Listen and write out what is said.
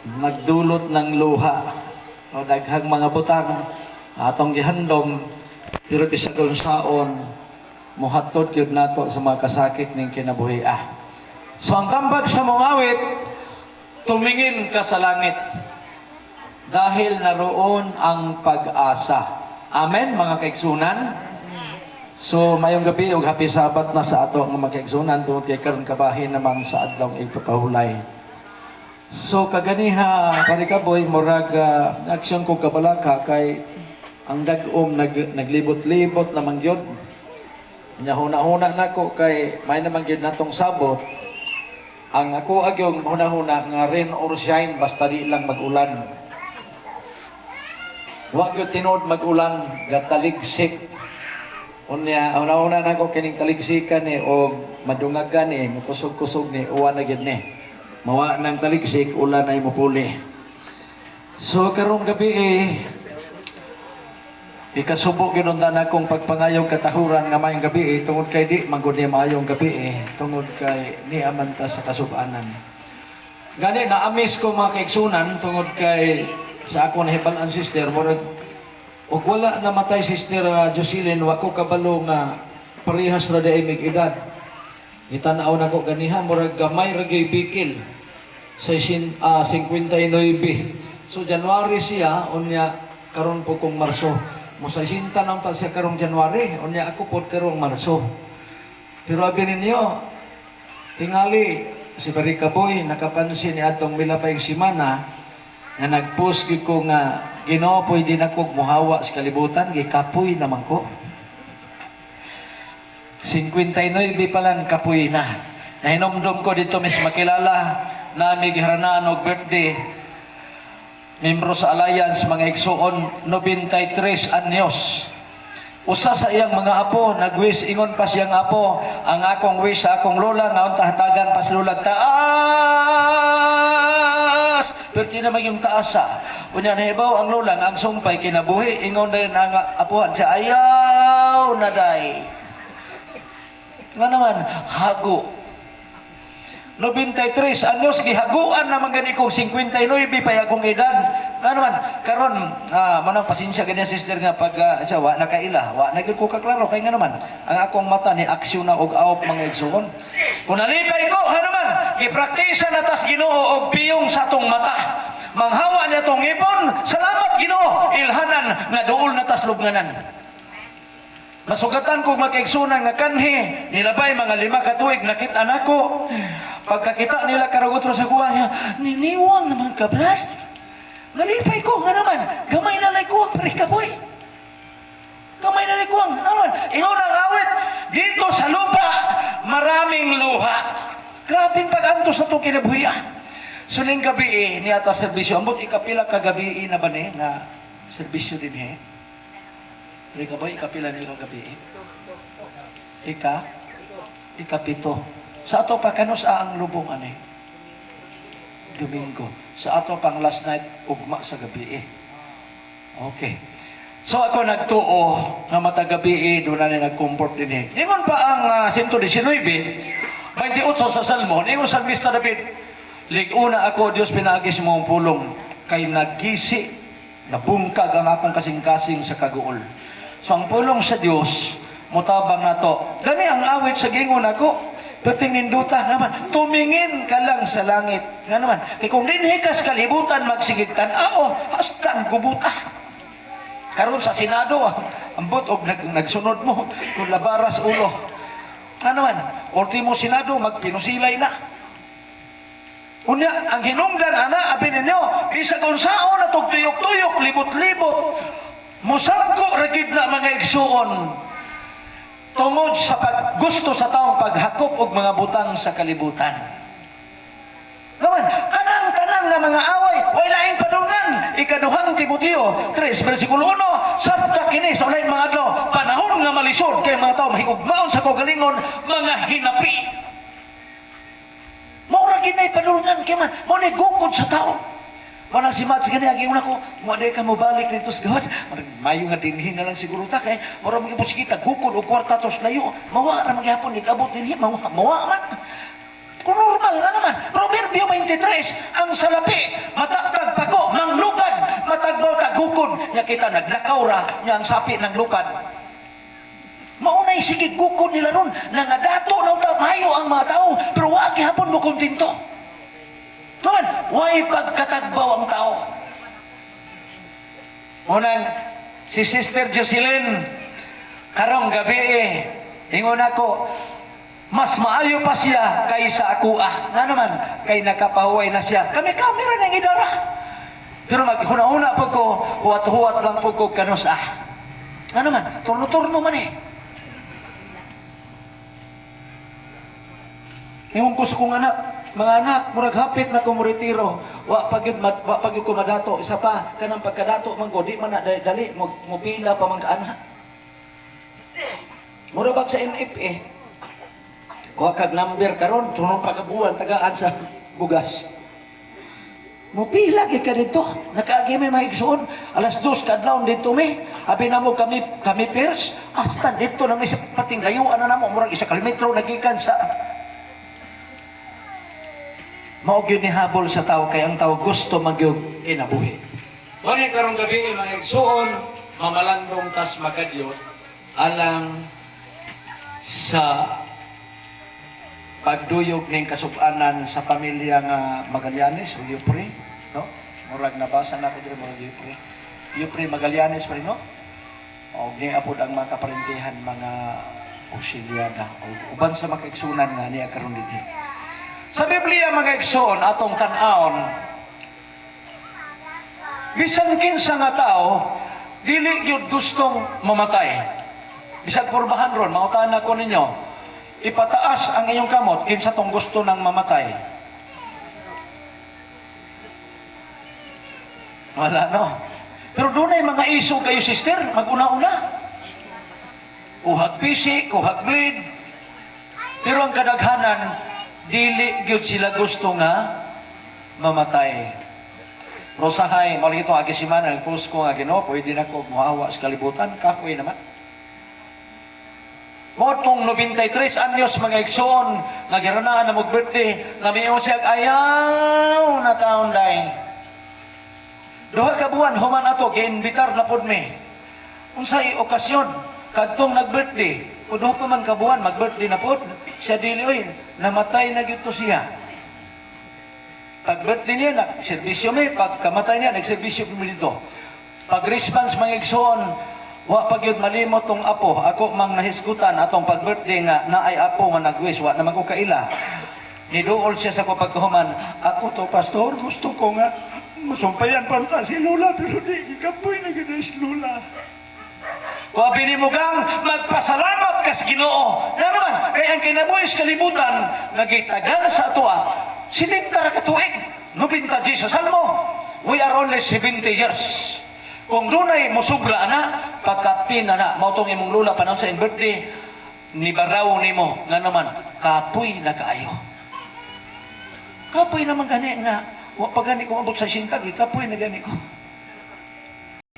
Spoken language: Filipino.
nagdulot ng luha o daghang mga butang atong gihandom, pero bisag saon muhatod gyud nato sa mga kasakit ning kinabuhi. So ang tambag sa mong awit, tumingin ka sa langit dahil naroon ang pag-asa. Amen mga kaigsunan. So mayong gabi ug happy Sabat na sa ato nga mga kaigsunan tungod kay karon kabahin naman sa adlaw ipapahulay. So kaganiha karikaboy murag aksyon ko kabalaka kay ang dag-om naglibot-libot naman gyud. Nya huna-huna nako kay may naman gyud natong sabot. Ang ako agyong huna-huna nga rain or shine basta di lang mag-ulan. Wa gyud tinuod mag-ulan gataligsik. Unya huna-huna nako kining taligsikan ni og madungagan ni kusog-kusog ni uwan na gyud ni. Mawa ng taligsik ulan ay mupuli. So karong gabi ikasubo ginundan akong pagpangayong katahuran nga mayong gabi tungod kay di magud ni maayong gabi tungod kay ni amanta sa kasubanan. Gani na amis ko mga kaigsunan tungod kay sa akong nahibalan sister murag ug wala namatay sister Jocelyn wa ko kabalo nga parehas ra day mig edad. Itanaw na ko ganiha murag gamay ra gyud bikil sa 59. So January siya unya karon po kong Marso. Musasinta nang ta siya karong January, unya ako pod karong Marso. Pero abi ninyo, tingali si Barika Boy nakapansin ni atong milapayng simana nga nagpost gyud ko nga Ginoo pwede na kog muhawa sa kalibutan, gikapoy naman ko. 59 pa lang kapoy na. Nahinomdom ko dito mis makilala na migharanaan og birthday. Membro sa Alliance mga igsuon 93 anyos. Usa sa iyang mga apo nagwish ingon pa siyang apo ang akong wish sa akong lola nga unta hatagan pa sa lola taas. Pero naman yung taasa. Unya nahibaw ang lola nga ang sumpay kinabuhi ingon dayon ang apuhan siya ayaw na day. Nga naman hago. 93 anyos gihaguan naman gani kong 59 pa akong edad. Ano man karon manang pasensya ganyan sister nga pag siya wa nakaila, wa na gyud ko kaklaro kay nga naman ang akong mata ni aksyon na og awop mga igsuon. Kung nalipay ko ano man gipraktisa na tas Ginoo og piyong sa tong mata. Manghawa niya tong ipon, salamat Ginoo, ilhanan nga duol na tas lubnganan. Masugatan ko magkaigsunan nga kanhi, nilabay mga 5 ka tuig nakita nako. Pagkakita nila karagotro sa kuha niya, niniwang naman ka, brad. Nalipay ko, nga naman, gamay na lay kuwang, Barika Boy. Gamay na lay kuwang, naman. Ingon ang awit, dito sa lupa, maraming luha. Grabing pag-antos na itong kinabuhi. Suling gabi ni ata serbisyo. Ambot ikapila ka gabi na ba ni, na serbisyo din Barika Boy, ikapila ni gabi Ikapito. Sa ato pa kanus ang lubong Domingo. Sa ato pang last night ugma sa gabi Okay. So ako nagtuo nga mata gabi doon na nag-comfort din Ingon pa ang 119, 28 sa Salmo. Ingon Salmista David, liguna ako Dios pinagis mo ang pulong kay nagisi nabungkag ang akong kasing-kasing sa kaguol. So ang pulong sa Dios mutabang nato. Gani ang awit sa gingon ako. Perting ninduta naman, tumingin ka lang sa langit. Nga naman, kaya kung dinhikas kalibutan magsigigtan, hastan gubuta. Karon sa Senado, ambot og nagsunod mo, kung labaras ulo. Nga naman, ultimo Senado, magpinusilay na. Unya, ang hinungdan, abi ninyo, isa kung saan na tuyok-tuyok, libot-libot, musangko, ragid na mga igsuon. Tungod sa gusto sa taong paghakop og mga butang sa kalibutan. Naman, kanang-kanang nga mga away, way laing padungan. Ikaduhang Timoteo 3, versikulo 1, sabta kini sa ulayng mga adlaw, panahon nga malisod kay mga tao mahigugmaon sa kagalingon, mga hinapi. Maura ginay padungan kay man, mo ni gukod sa tao. Manang si Mats gani agi una ko, wala ka mo balik dito sa gawas. Mayo nga dinhin na lang siguro ta kay ora mo gipos kita gukod og kwarta tos layo. Mawa ra magyapon igabot dinhi, mawa man. Kung normal nga naman. Proverbio 23, ang salapi, matakag pako, manglukad, matagbaw tagukod. Nya kita naglakaw ra, nya ang sapi ng lukad. Maunay sige gukod nila ron, nangadato ng tao, mayo ang mga tao, pero wag hapon mo kontento. Tuman, way pagkatagbaw ang tao. Unang, si Sister Jocelyn, karong gabi ingon ako, mas maayo pa siya kaysa ako Nga naman, kay nakapahuway na siya. Kami kamera ng idara. Pero maghuna-huna po ko, huwat-huwat lang po ko kanus Nga naman, turno-turno man Ewan ko sa kong anak, mga anak, murag hapit na kumuritiro. Wa pagid ko madato. Isa pa, kanang pagkadato man ko, di man na dali, mo pila pa man ka-anak. Murabag sa NFA. Kuha kag number karon, tunong pagkabuan, tagaan sa bugas. Mupila ka dito. Nakaagi may maigsoon. Alas 2 kadlaw dito may. Abi na mo kami pers. Hasta dito na may pating layuan na mo. Murag 1 kilometro nagikan sa... Maog yun ni habol sa tao kaya ang tao gusto magyog kinabuhi. Ngunit karong gabi mga igsoon, mamalandong tas magadyot alang sa pagduyog ng kasubanan sa pamilya nga Magallanes o Yupre, no? Murag nabasa na ko dito mga Yupre. Yupre Magallanes pa rin, no? O ni apod ang mga kaparintihan, mga auxiliada o uban sa makaigsunan nga niya karon dito. Sa Biblia mga igsoon atong tan-aon, bisan kinsa nga tao dili gyud gustong mamatay. Bisag kurbahan ron, mautahan ko ninyo, ipataas ang inyong kamot kinsa tong gusto nang mamatay. Wala no. Pero doon ay mga iso kayo sister, maguna-una. Uhag pisik, uhag bleed. Pero ang kadaghanan, dili gyud sila gusto nga mamatay. Rosahay, mali ito agisiman ang post ko nga Ginoo, pwede na ko muawa sa kalibutan, kapoy naman. Motong 93 anyos mga igsoon, nagiranaan na mag-birthday, namiyo siya ayaw na taon dahin. Duha ka buwan, human ato, giinbitar na pod me. Unsay okasyon, kadtong nag-birthday, o duha pa man ka buwan, mag-birthday na pod, siya dili, oy, namatay na gito siya. Pag-birthday niya, nag-servisyo may, pagkamatay niya, nag-servisyo mo dito. Pag-response mga igsoon, wa pagyud malimot tong apo, ako mang nahisgutan atong pag-birthday nga, na ay apo nga nag-wish, wa naman ko kaila. Niduol siya sa kapagkahuman, ako to, pastor, gusto ko nga, masumpayan pa si Lula, pero di, ikapoy na gano'n si Lula. Wabi ni Mugang, magpasalamat ka sa Ginoo. Naman, kaya ang kinabuhi sa kalibutan, nagitagal sa atua, sinintara katuig, nubinta Jesus. Alam mo, we are only 70 years. Kung dunay musubra na, pagkapin na, mautong imong lula panahon sa birthday, nibaraw ni mo, nga naman, kapoy na kaayo. Kapoy naman gani nga, pag gani ko abot sa sintag, kapoy na gani ko.